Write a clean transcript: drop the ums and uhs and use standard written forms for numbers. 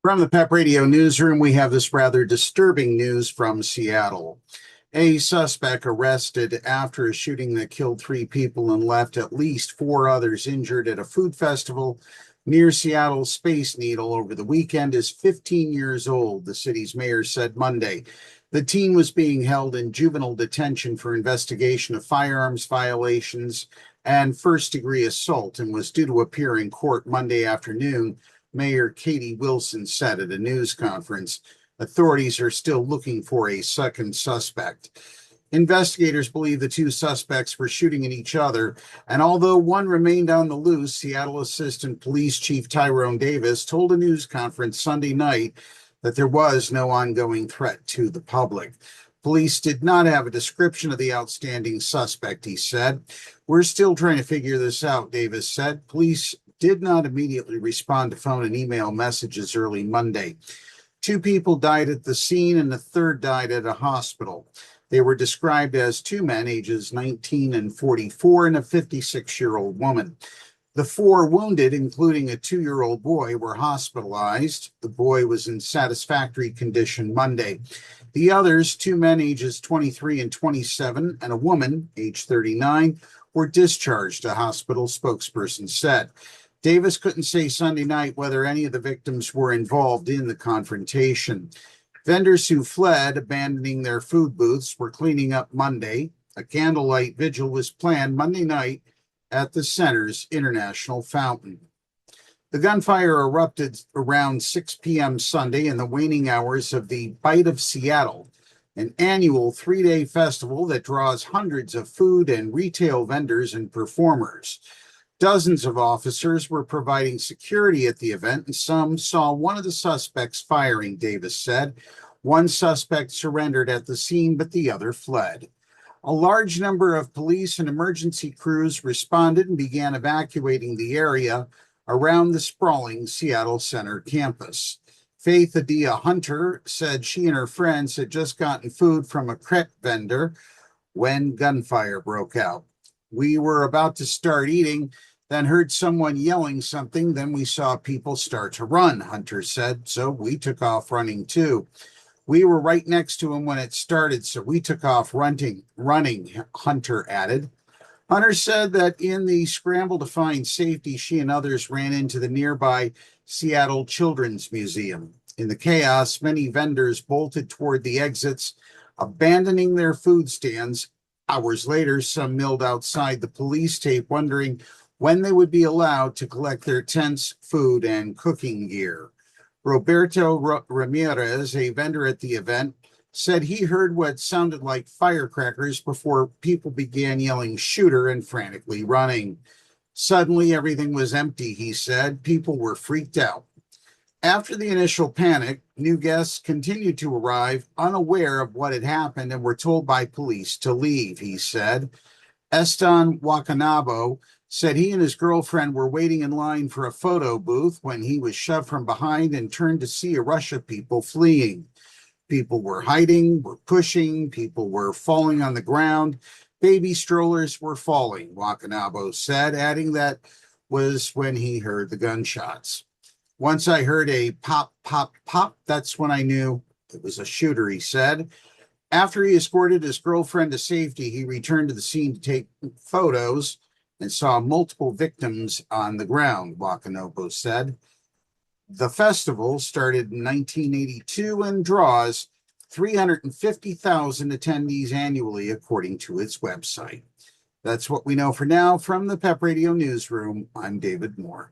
From the PEP Radio Newsroom, we have this rather disturbing news from Seattle. A suspect arrested after a shooting that killed three people and left at least four others injured at a food festival near Seattle's Space Needle over the weekend is 15 years old, the city's mayor said Monday. The teen was being held in juvenile detention for investigation of firearms violations and first-degree assault and was due to appear in court Monday afternoon, Mayor Katie Wilson said at a news conference. Authorities are still looking for a second suspect. Investigators believe the two suspects were shooting at each other, and although one remained on the loose, Seattle Assistant Police Chief Tyrone Davis told a news conference Sunday night that there was no ongoing threat to the public. Police did not have a description of the outstanding suspect, he said. We're still trying to figure this out, Davis said. Police did not immediately respond to phone and email messages early Monday. Two people died at the scene and the third died at a hospital. They were described as two men, ages 19 and 44, and a 56-year-old woman. The four wounded, including a 2-year-old boy, were hospitalized. The boy was in satisfactory condition Monday. The others, two men ages 23 and 27, and a woman, age 39, were discharged, a hospital spokesperson said. Davis couldn't say Sunday night whether any of the victims were involved in the confrontation. Vendors who fled, abandoning their food booths, were cleaning up Monday. A candlelight vigil was planned Monday night at the center's International Fountain. The gunfire erupted around 6 p.m. Sunday in the waning hours of the Bite of Seattle, an annual 3-day festival that draws hundreds of food and retail vendors and performers. Dozens of officers were providing security at the event, and some saw one of the suspects firing, Davis said. One suspect surrendered at the scene, but the other fled. A large number of police and emergency crews responded and began evacuating the area around the sprawling Seattle Center campus. Faith Adia Hunter said she and her friends had just gotten food from a crepe vendor when gunfire broke out. We were about to start eating, then heard someone yelling something. Then we saw people start to run, Hunter said, so we took off running too. We were right next to him when it started, so we took off running, Hunter added. Hunter said that in the scramble to find safety, she and others ran into the nearby Seattle Children's Museum. In the chaos, many vendors bolted toward the exits, abandoning their food stands. Hours later, some milled outside the police tape, wondering when they would be allowed to collect their tents, food, and cooking gear. Roberto Ramirez, a vendor at the event, said he heard what sounded like firecrackers before people began yelling "shooter" and frantically running. Suddenly, everything was empty, he said. People were freaked out. After the initial panic, new guests continued to arrive, unaware of what had happened, and were told by police to leave, he said. Eston Wakanabo said he and his girlfriend were waiting in line for a photo booth when he was shoved from behind and turned to see a rush of people fleeing. People were hiding, were pushing, people were falling on the ground. Baby strollers were falling, Wakanabo said, adding that was when he heard the gunshots. Once I heard a pop, pop, pop, that's when I knew it was a shooter, he said. After he escorted his girlfriend to safety, he returned to the scene to take photos and saw multiple victims on the ground, Wakanobo said. The festival started in 1982 and draws 350,000 attendees annually, according to its website. That's what we know for now from the PEP Radio Newsroom. I'm David Moore.